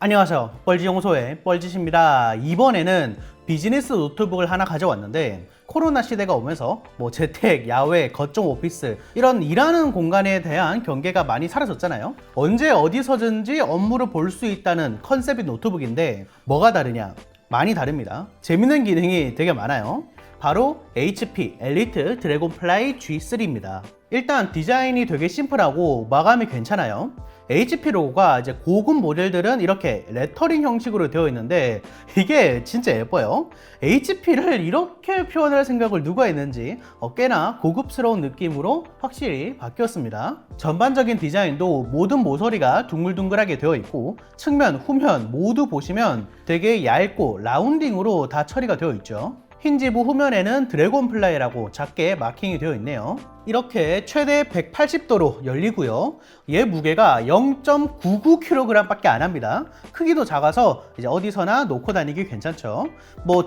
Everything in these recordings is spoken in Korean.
안녕하세요. 뻘지연구소의 뻘짓입니다. 이번에는 비즈니스 노트북을 하나 가져왔는데 코로나 시대가 오면서 재택, 야외, 거점 오피스 이런 일하는 공간에 대한 경계가 많이 사라졌잖아요. 언제 어디서든지 업무를 볼 수 있다는 컨셉의 노트북인데 뭐가 다르냐? 많이 다릅니다. 재밌는 기능이 되게 많아요. 바로 HP 엘리트 드래곤플라이 G3입니다. 일단 디자인이 되게 심플하고 마감이 괜찮아요. HP 로고가 이제 고급 모델들은 이렇게 레터링 형식으로 되어 있는데 이게 진짜 예뻐요. HP를 이렇게 표현할 생각을 누가 했는지 꽤나 고급스러운 느낌으로 확실히 바뀌었습니다. 전반적인 디자인도 모든 모서리가 둥글둥글하게 되어 있고 측면, 후면 모두 보시면 되게 얇고 라운딩으로 다 처리가 되어 있죠. 흰지부 후면에는 드래곤플라이라고 작게 마킹이 되어 있네요. 이렇게 최대 180도로 열리고요. 얘 무게가 0.99kg 밖에 안 합니다. 크기도 작아서 이제 어디서나 놓고 다니기 괜찮죠.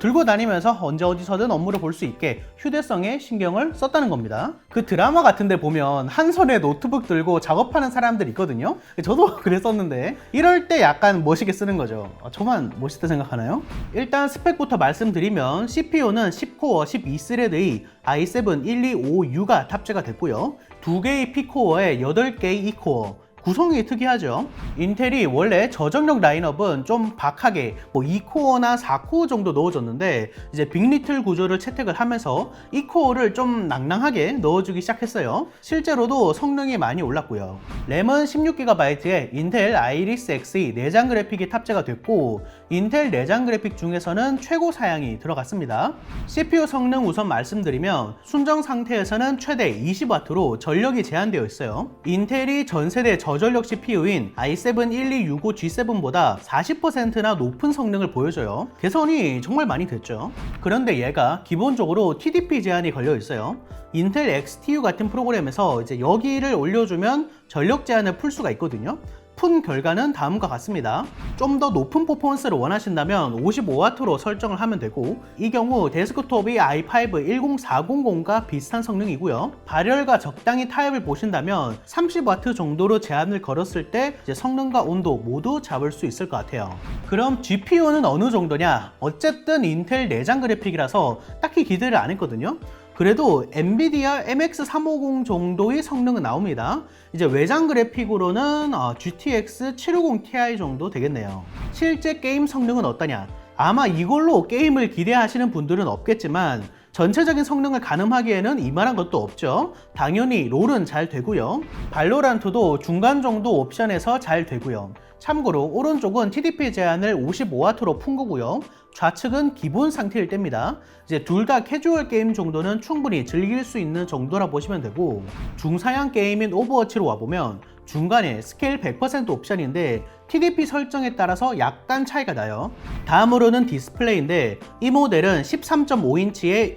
들고 다니면서 언제 어디서든 업무를 볼 수 있게 휴대성에 신경을 썼다는 겁니다. 그 드라마 같은 데 보면 한 손에 노트북 들고 작업하는 사람들 있거든요. 저도 그랬었는데 이럴 때 약간 멋있게 쓰는 거죠. 저만 멋있다 생각하나요? 일단 스펙부터 말씀드리면 CPU는 10코어 12스레드의 i7-125U가 탑재가 됐고요. 2개의 P코어에 8개의 E코어, 구성이 특이하죠. 인텔이 원래 저전력 라인업은 좀 박하게 2코어나 4코어 정도 넣어줬는데 이제 빅리틀 구조를 채택을 하면서 2코어를 좀 낭낭하게 넣어주기 시작했어요. 실제로도 성능이 많이 올랐고요. 램은 16GB의 인텔 아이리스 X의 내장 그래픽이 탑재가 됐고 인텔 내장 그래픽 중에서는 최고 사양이 들어갔습니다. CPU 성능 우선 말씀드리면 순정 상태에서는 최대 20W로 전력이 제한되어 있어요. 인텔이 전세대 저전력 CPU인 i7-1265G7보다 40%나 높은 성능을 보여줘요. 개선이 정말 많이 됐죠. 그런데 얘가 기본적으로 TDP 제한이 걸려 있어요. 인텔 XTU 같은 프로그램에서 이제 여기를 올려주면 전력 제한을 풀 수가 있거든요. 푼 결과는 다음과 같습니다. 좀 더 높은 퍼포먼스를 원하신다면 55W로 설정을 하면 되고 이 경우 데스크톱이 i5-10400과 비슷한 성능이고요. 발열과 적당히 타협을 보신다면 30W 정도로 제한을 걸었을 때 이제 성능과 온도 모두 잡을 수 있을 것 같아요. 그럼 GPU는 어느 정도냐? 어쨌든 인텔 내장 그래픽이라서 딱히 기대를 안 했거든요. 그래도 엔비디아 MX350 정도의 성능은 나옵니다. 이제 외장 그래픽으로는 GTX 750 Ti 정도 되겠네요. 실제 게임 성능은 어떠냐? 아마 이걸로 게임을 기대하시는 분들은 없겠지만 전체적인 성능을 가늠하기에는 이만한 것도 없죠. 당연히 롤은 잘 되고요. 발로란트도 중간 정도 옵션에서 잘 되고요. 참고로 오른쪽은 TDP 제한을 55W로 푼 거고요. 좌측은 기본 상태일 때입니다. 이제 둘 다 캐주얼 게임 정도는 충분히 즐길 수 있는 정도라 보시면 되고 중사양 게임인 오버워치로 와보면 중간에 스케일 100% 옵션인데 TDP 설정에 따라서 약간 차이가 나요. 다음으로는 디스플레이인데 이 모델은 13.5인치의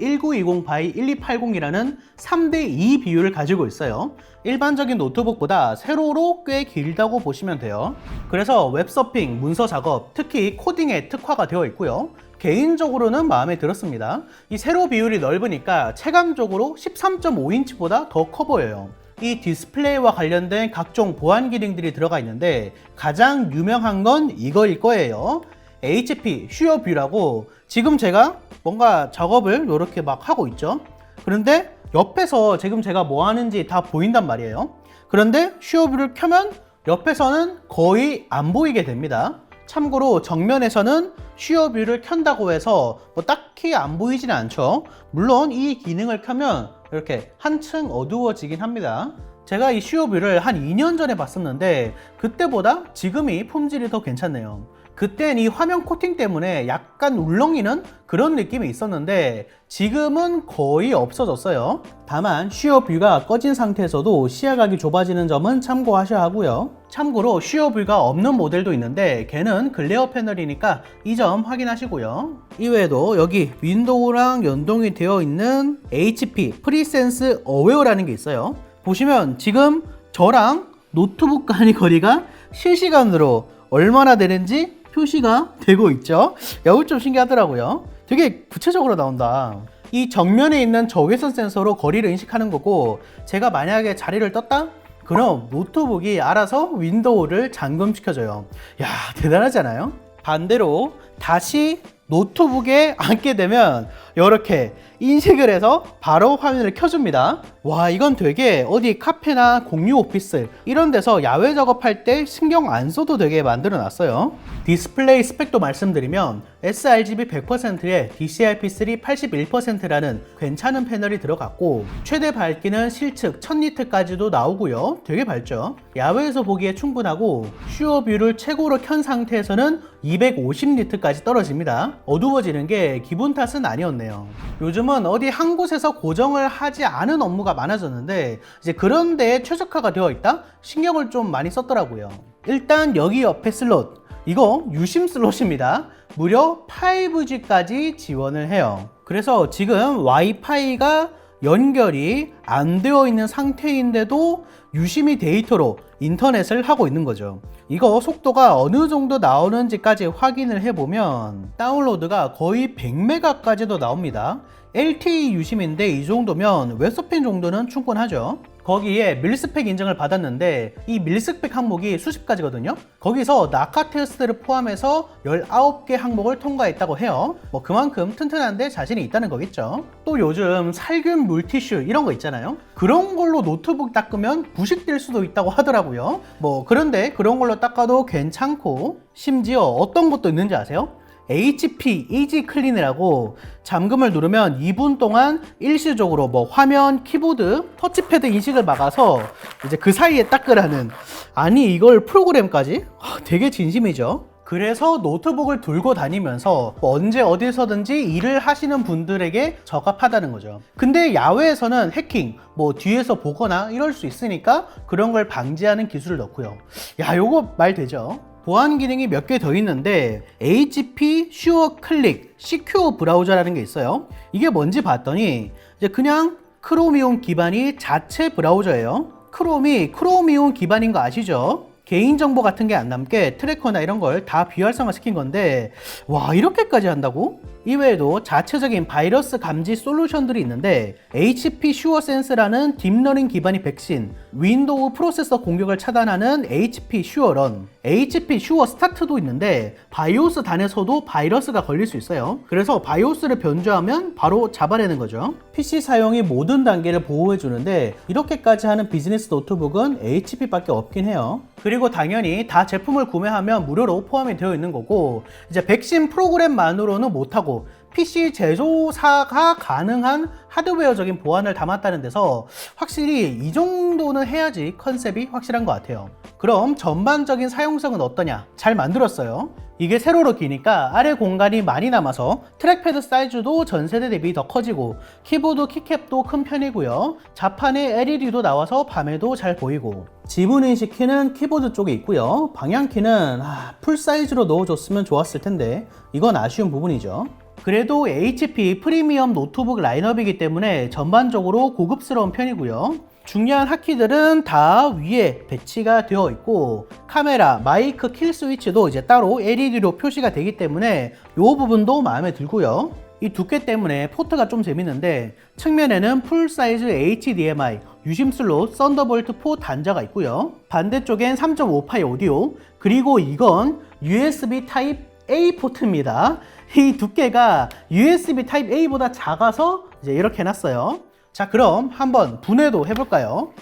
1920x1280이라는 3:2 비율을 가지고 있어요. 일반적인 노트북보다 세로로 꽤 길다고 보시면 돼요. 그래서 웹서핑, 문서 작업, 특히 코딩에 특화가 되어 있고요. 개인적으로는 마음에 들었습니다. 이 세로 비율이 넓으니까 체감적으로 13.5인치보다 더 커 보여요. 이 디스플레이와 관련된 각종 보안 기능들이 들어가 있는데 가장 유명한 건 이거일 거예요. HP 슈어뷰라고 지금 제가 뭔가 작업을 이렇게 막 하고 있죠. 그런데 옆에서 지금 제가 뭐 하는지 다 보인단 말이에요. 그런데 슈어뷰를 켜면 옆에서는 거의 안 보이게 됩니다. 참고로 정면에서는 슈어뷰를 켠다고 해서 딱히 안 보이지는 않죠. 물론 이 기능을 켜면 이렇게 한층 어두워지긴 합니다. 제가 이 슈어뷰를 한 2년 전에 봤었는데 그때보다 지금이 품질이 더 괜찮네요. 그땐 이 화면 코팅 때문에 약간 울렁이는 그런 느낌이 있었는데 지금은 거의 없어졌어요. 다만 슈어뷰가 꺼진 상태에서도 시야각이 좁아지는 점은 참고하셔야 하고요. 참고로 슈어뷰가 없는 모델도 있는데 걔는 글레어 패널이니까 이 점 확인하시고요. 이외에도 여기 윈도우랑 연동이 되어 있는 HP 프리센스 어웨어라는 게 있어요. 보시면 지금 저랑 노트북 간의 거리가 실시간으로 얼마나 되는지 표시가 되고 있죠. 이거 좀 신기하더라고요. 되게 구체적으로 나온다. 이 정면에 있는 적외선 센서로 거리를 인식하는 거고 제가 만약에 자리를 떴다? 그럼 노트북이 알아서 윈도우를 잠금시켜줘요. 야, 대단하지 않아요? 반대로 다시 노트북에 앉게 되면 이렇게 인식을 해서 바로 화면을 켜줍니다. 와, 이건 되게 어디 카페나 공유 오피스 이런 데서 야외 작업할 때 신경 안 써도 되게 만들어 놨어요. 디스플레이 스펙도 말씀드리면 sRGB 100%에 DCI-P3 81%라는 괜찮은 패널이 들어갔고 최대 밝기는 실측 1000니트까지도 나오고요. 되게 밝죠? 야외에서 보기에 충분하고 슈어뷰를 최고로 켠 상태에서는 250니트까지 떨어집니다. 어두워지는 게 기분 탓은 아니었네요. 요즘은 어디 한 곳에서 고정을 하지 않은 업무가 많아졌는데 이제 그런 데에 최적화가 되어 있다? 신경을 좀 많이 썼더라고요. 일단 여기 옆에 슬롯, 이거 유심 슬롯입니다. 무려 5G까지 지원을 해요. 그래서 지금 와이파이가 연결이 안 되어 있는 상태인데도 유심히 데이터로 인터넷을 하고 있는 거죠. 이거 속도가 어느 정도 나오는지까지 확인을 해보면 다운로드가 거의 100메가까지도 나옵니다. LTE 유심인데 이 정도면 웹서핑 정도는 충분하죠. 거기에 밀스펙 인증을 받았는데 이 밀스펙 항목이 수십 가지거든요. 거기서 낙하 테스트를 포함해서 19개 항목을 통과했다고 해요. 뭐 그만큼 튼튼한데 자신이 있다는 거겠죠. 또 요즘 살균 물티슈 이런 거 있잖아요. 그런 걸로 노트북 닦으면 부식될 수도 있다고 하더라고요. 뭐 그런데 그런 걸로 닦아도 괜찮고 심지어 어떤 것도 있는지 아세요? HP 이지 클린이라고 잠금을 누르면 2분 동안 일시적으로 뭐 화면, 키보드, 터치패드 인식을 막아서 이제 그 사이에 닦으라는, 아니 이걸 프로그램까지? 되게 진심이죠. 그래서 노트북을 들고 다니면서 언제 어디서든지 일을 하시는 분들에게 적합하다는 거죠. 근데 야외에서는 해킹, 뭐 뒤에서 보거나 이럴 수 있으니까 그런 걸 방지하는 기술을 넣고요. 야, 요거 말 되죠? 보안 기능이 몇 개 더 있는데 HP 슈어 클릭 시큐어 브라우저라는 게 있어요. 이게 뭔지 봤더니 이제 그냥 크로미움 기반이 자체 브라우저예요. 크롬이 크로미움 기반인 거 아시죠? 개인정보 같은 게 안 남게 트래커나 이런 걸 다 비활성화 시킨 건데, 와, 이렇게까지 한다고? 이외에도 자체적인 바이러스 감지 솔루션들이 있는데 HP 슈어 센스라는 딥러닝 기반의 백신, 윈도우 프로세서 공격을 차단하는 HP 슈어 런, HP 슈어 스타트도 있는데 바이오스 단에서도 바이러스가 걸릴 수 있어요. 그래서 바이오스를 변조하면 바로 잡아내는 거죠. PC 사용의 모든 단계를 보호해주는데 이렇게까지 하는 비즈니스 노트북은 HP밖에 없긴 해요. 그리고 당연히 다 제품을 구매하면 무료로 포함이 되어 있는 거고, 이제 백신 프로그램만으로는 못하고 PC 제조사가 가능한 하드웨어적인 보안을 담았다는 데서 확실히 이 정도는 해야지 컨셉이 확실한 것 같아요. 그럼 전반적인 사용성은 어떠냐? 잘 만들었어요. 이게 세로로 기니까 아래 공간이 많이 남아서 트랙패드 사이즈도 전 세대 대비 더 커지고 키보드 키캡도 큰 편이고요. 자판에 LED도 나와서 밤에도 잘 보이고, 지문인식 키는 키보드 쪽에 있고요. 방향키는 풀 사이즈로 넣어줬으면 좋았을 텐데 이건 아쉬운 부분이죠. 그래도 HP 프리미엄 노트북 라인업이기 때문에 전반적으로 고급스러운 편이고요. 중요한 핫키들은 다 위에 배치가 되어 있고 카메라, 마이크, 킬 스위치도 이제 따로 LED로 표시가 되기 때문에 이 부분도 마음에 들고요. 이 두께 때문에 포트가 좀 재밌는데 측면에는 풀사이즈 HDMI, 유심 슬롯, 썬더볼트 4 단자가 있고요. 반대쪽엔 3.5파이 오디오, 그리고 이건 USB 타입 A 포트입니다. 이 두께가 USB 타입 A보다 작아서 이제 이렇게 해놨어요. 자, 그럼 한번 분해도 해볼까요?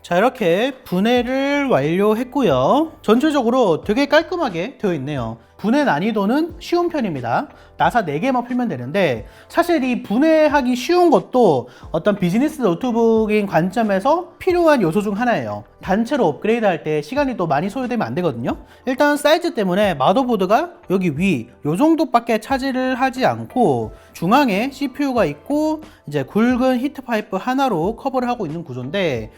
자, 이렇게 분해를 완료했고요. 전체적으로 되게 깔끔하게 되어 있네요. 분해 난이도는 쉬운 편입니다. 나사 4개만 풀면 되는데 사실 이 분해하기 쉬운 것도 어떤 비즈니스 노트북인 관점에서 필요한 요소 중 하나예요. 단체로 업그레이드 할 때 시간이 또 많이 소요되면 안 되거든요. 일단 사이즈 때문에 마더보드가 여기 위 요 정도밖에 차지를 하지 않고 중앙에 CPU가 있고 이제 굵은 히트 파이프 하나로 커버를 하고 있는 구조인데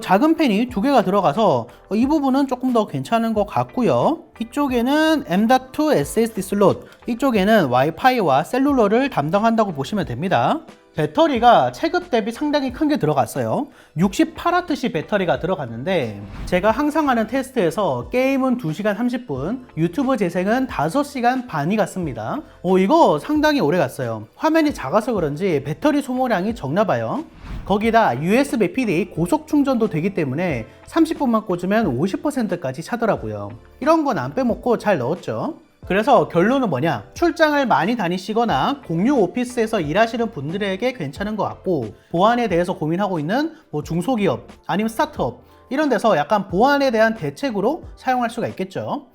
작은 팬이 2개가 들어가서 이 부분은 조금 더 괜찮은 것 같고요. 이쪽에는 M.2 SSD 슬롯, 이쪽에는 와이파이와 셀룰러를 담당한다고 보시면 됩니다. 배터리가 체급 대비 상당히 큰 게 들어갔어요. 68Wc 배터리가 들어갔는데 제가 항상 하는 테스트에서 게임은 2시간 30분, 유튜브 재생은 5시간 반이 갔습니다. 이거 상당히 오래 갔어요. 화면이 작아서 그런지 배터리 소모량이 적나 봐요. 거기다 USB PD 고속 충전도 되기 때문에 30분만 꽂으면 50%까지 차더라고요. 이런 건 안 빼먹고 잘 넣었죠. 그래서 결론은 뭐냐? 출장을 많이 다니시거나 공유 오피스에서 일하시는 분들에게 괜찮은 것 같고, 보안에 대해서 고민하고 있는 중소기업 아니면 스타트업 이런 데서 약간 보안에 대한 대책으로 사용할 수가 있겠죠.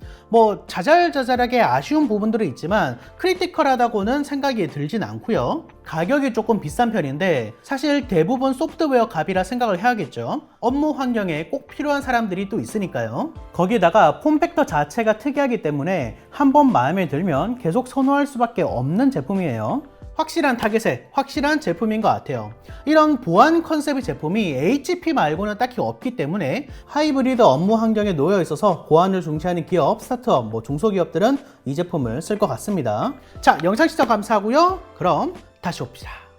자잘자잘하게 아쉬운 부분들은 있지만 크리티컬하다고는 생각이 들진 않고요. 가격이 조금 비싼 편인데 사실 대부분 소프트웨어 값이라 생각을 해야겠죠. 업무 환경에 꼭 필요한 사람들이 또 있으니까요. 거기다가 폼팩터 자체가 특이하기 때문에 한번 마음에 들면 계속 선호할 수밖에 없는 제품이에요. 확실한 타겟에 확실한 제품인 것 같아요. 이런 보안 컨셉의 제품이 HP 말고는 딱히 없기 때문에 하이브리드 업무 환경에 놓여 있어서 보안을 중시하는 기업, 스타트업, 중소기업들은 이 제품을 쓸 것 같습니다. 자, 영상 시청 감사하고요. 그럼 다시 옵시다.